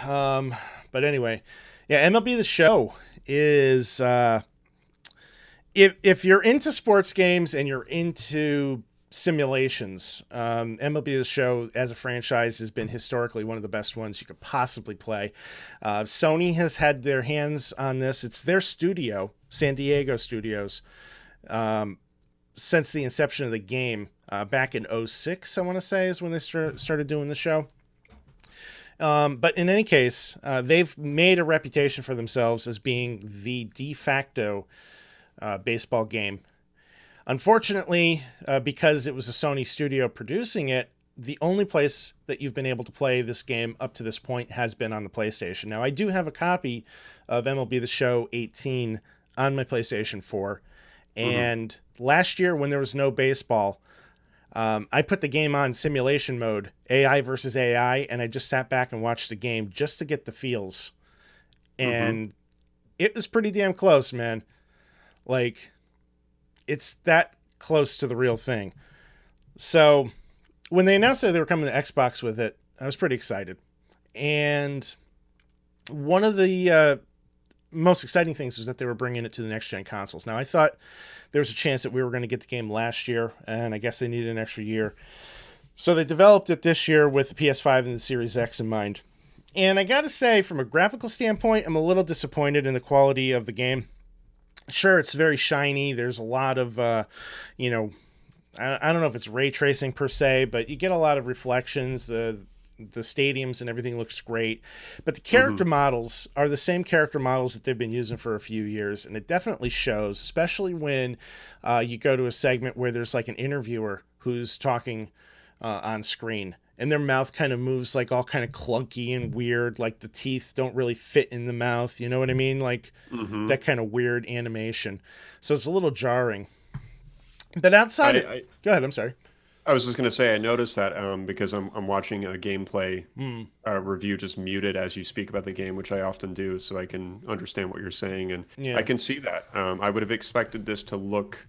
But anyway, yeah, MLB The Show is if you're into sports games and you're into simulations, MLB The Show as a franchise has been historically one of the best ones you could possibly play. Sony has had their hands on this. It's their studio, San Diego Studios, since the inception of the game back in '06, I want to say, is when they started doing the show. But in any case, they've made a reputation for themselves as being the de facto baseball game. Unfortunately, because it was a Sony studio producing it, the only place that you've been able to play this game up to this point has been on the PlayStation. Now, I do have a copy of MLB The Show 18 on my PlayStation 4. And last year, when there was no baseball, I put the game on simulation mode, AI versus AI, and I just sat back and watched the game just to get the feels. And it was pretty damn close, man. Like, it's that close to the real thing. So when they announced that they were coming to Xbox with it, I was pretty excited. And one of the most exciting things was that they were bringing it to the next gen consoles. Now, I thought there was a chance that we were going to get the game last year, and I guess they needed an extra year. So they developed it this year with the PS5 and the Series X in mind. And I got to say, from a graphical standpoint, I'm a little disappointed in the quality of the game. Sure, it's very shiny. There's a lot of, I don't know if it's ray tracing per se, but you get a lot of reflections. The stadiums and everything looks great, but the character models are the same character models that they've been using for a few years, and it definitely shows, especially when you go to a segment where there's like an interviewer who's talking on screen, and their mouth kind of moves like all kind of clunky and weird, like the teeth don't really fit in the mouth, you know what I mean? Like that kind of weird animation. So it's a little jarring. But outside go ahead, I'm sorry. I was just going to say, I noticed that because I'm watching a gameplay review just muted as you speak about the game, which I often do, so I can understand what you're saying. And Yeah. I can see that. I would have expected this to look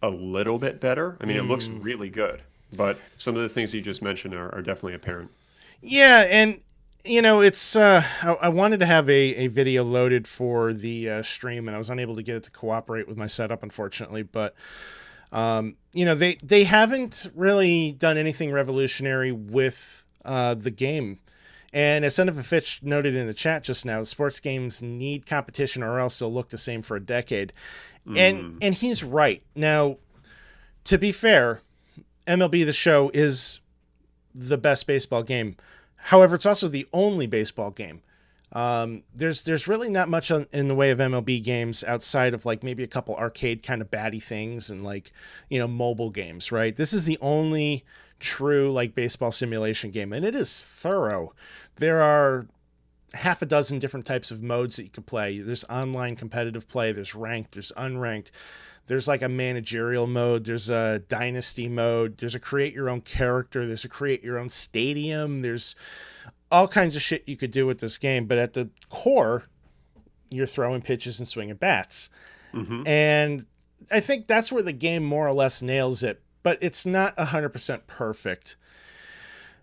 a little bit better. I mean, it looks really good, but some of the things you just mentioned are definitely apparent. Yeah, and it's I wanted to have a video loaded for the stream, and I was unable to get it to cooperate with my setup, unfortunately. But they haven't really done anything revolutionary with the game. And as Son of a Fitch noted in the chat just now, sports games need competition or else they'll look the same for a decade. And he's right. Now, to be fair, MLB The Show is the best baseball game. However, it's also the only baseball game. There's really not much in the way of MLB games outside of like maybe a couple arcade kind of batty things and like, mobile games, right? This is the only true like baseball simulation game, and it is thorough. There are half a dozen different types of modes that you can play. There's online competitive play, there's ranked, there's unranked. There's like a managerial mode. There's a dynasty mode. There's a create your own character. There's a create your own stadium. There's all kinds of shit you could do with this game. But at the core, you're throwing pitches and swinging bats. And I think that's where the game more or less nails it. But it's not 100% perfect.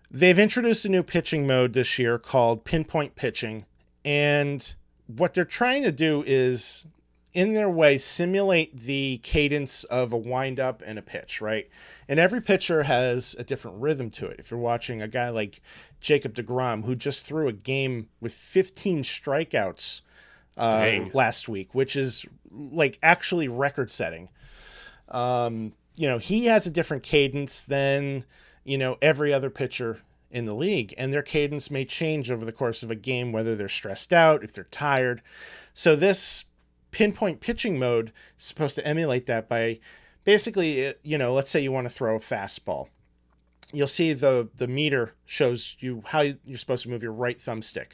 They've introduced a new pitching mode this year called pinpoint pitching. And what they're trying to do is, in their way, simulate the cadence of a windup and a pitch, right? And every pitcher has a different rhythm to it. If you're watching a guy like Jacob deGrom, who just threw a game with 15 strikeouts last week, which is like actually record setting. He has a different cadence than, every other pitcher in the league. And their cadence may change over the course of a game, whether they're stressed out, if they're tired. So this pinpoint pitching mode is supposed to emulate that by basically, let's say you want to throw a fastball. You'll see the meter shows you how you're supposed to move your right thumbstick.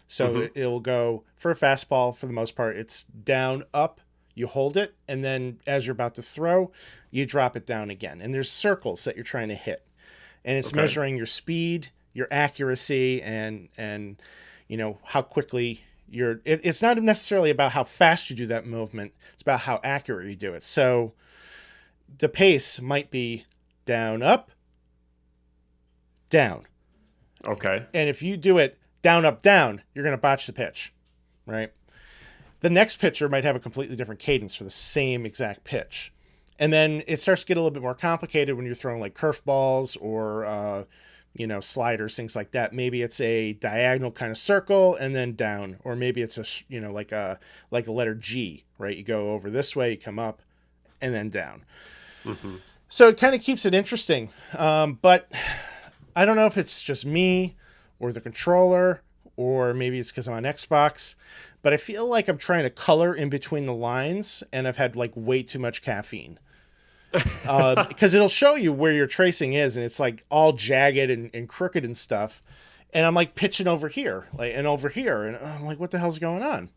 So it'll go for a fastball, for the most part, it's down, up, you hold it, and then as you're about to throw, you drop it down again. And there's circles that you're trying to hit. And it's measuring your speed, your accuracy, and how quickly it's not necessarily about how fast you do that movement. It's about how accurate you do it. So the pace might be down, up, down. Okay. And if you do it down, up, down, you're going to botch the pitch, right? The next pitcher might have a completely different cadence for the same exact pitch. And then it starts to get a little bit more complicated when you're throwing like curveballs or, sliders, things like that. Maybe it's a diagonal kind of circle and then down, or maybe it's like a letter G, right? You go over this way, you come up and then down. Mm-hmm. So it kind of keeps it interesting. But I don't know if it's just me or the controller, or maybe it's because I'm on Xbox, but I feel like I'm trying to color in between the lines and I've had like way too much caffeine. Because it'll show you where your tracing is and it's like all jagged and crooked and stuff. And I'm like pitching over here, and over here. And I'm like, what the hell's going on?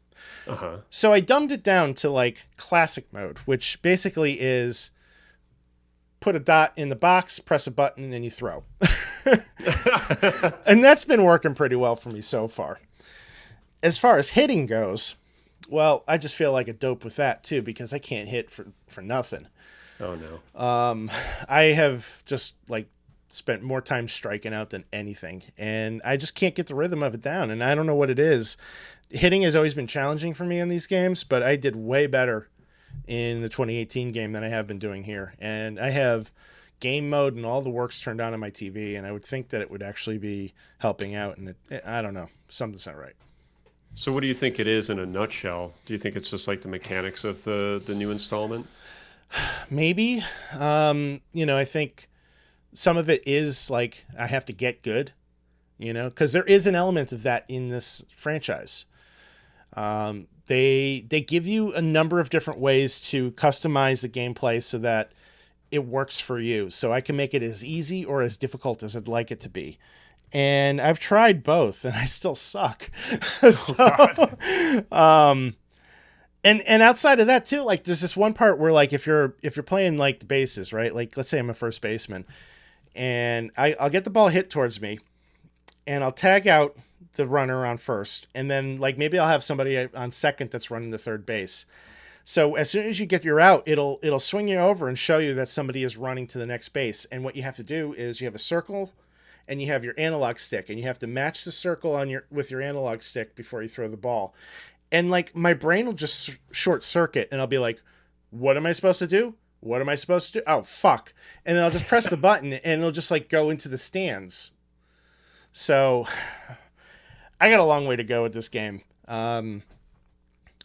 Uh-huh. So I dumbed it down to like classic mode, which basically is put a dot in the box, press a button, and then you throw. And that's been working pretty well for me so far. As far as hitting goes, well, I just feel like a dope with that too, because I can't hit for nothing. Oh no. I have just like spent more time striking out than anything, and I just can't get the rhythm of it down, and I don't know what it is. Hitting has always been challenging for me in these games, but I did way better in the 2018 game than I have been doing here. And I have game mode and all the works turned on my TV, and I would think that it would actually be helping out, and I don't know, something's not right. So what do you think it is in a nutshell? Do you think it's just like the mechanics of the new installment? Maybe. I think some of it is like I have to get good, because there is an element of that in this franchise. They give you a number of different ways to customize the gameplay so that it works for you. So I can make it as easy or as difficult as I'd like it to be. And I've tried both and I still suck. And outside of that too, like there's this one part where like if you're playing like the bases, right? Like let's say I'm a first baseman and I'll get the ball hit towards me and I'll tag out the runner on first, and then like maybe I'll have somebody on second that's running to third base. So as soon as you get your out, it'll swing you over and show you that somebody is running to the next base. And what you have to do is you have a circle and you have your analog stick, and you have to match the circle with your analog stick before you throw the ball. And like my brain will just short circuit and I'll be like, what am I supposed to do? What am I supposed to do? Oh, fuck. And then I'll just press the button and it'll just like go into the stands. So I got a long way to go with this game. I'm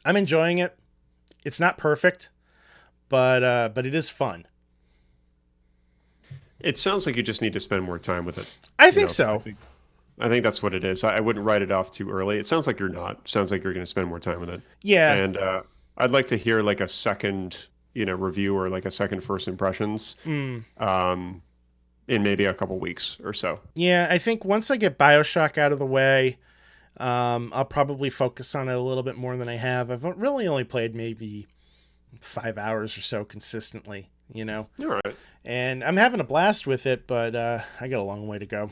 enjoying it. It's not perfect, but it is fun. It sounds like you just need to spend more time with it. I think so. I think that's what it is. I wouldn't write it off too early. It sounds like you're not. It sounds like you're going to spend more time with it. Yeah. And I'd like to hear like a second, review or like a second first impressions. In maybe a couple weeks or so. Yeah, I think once I get BioShock out of the way, I'll probably focus on it a little bit more than I have. I've really only played maybe 5 hours or so consistently, All right. And I'm having a blast with it, but I got a long way to go.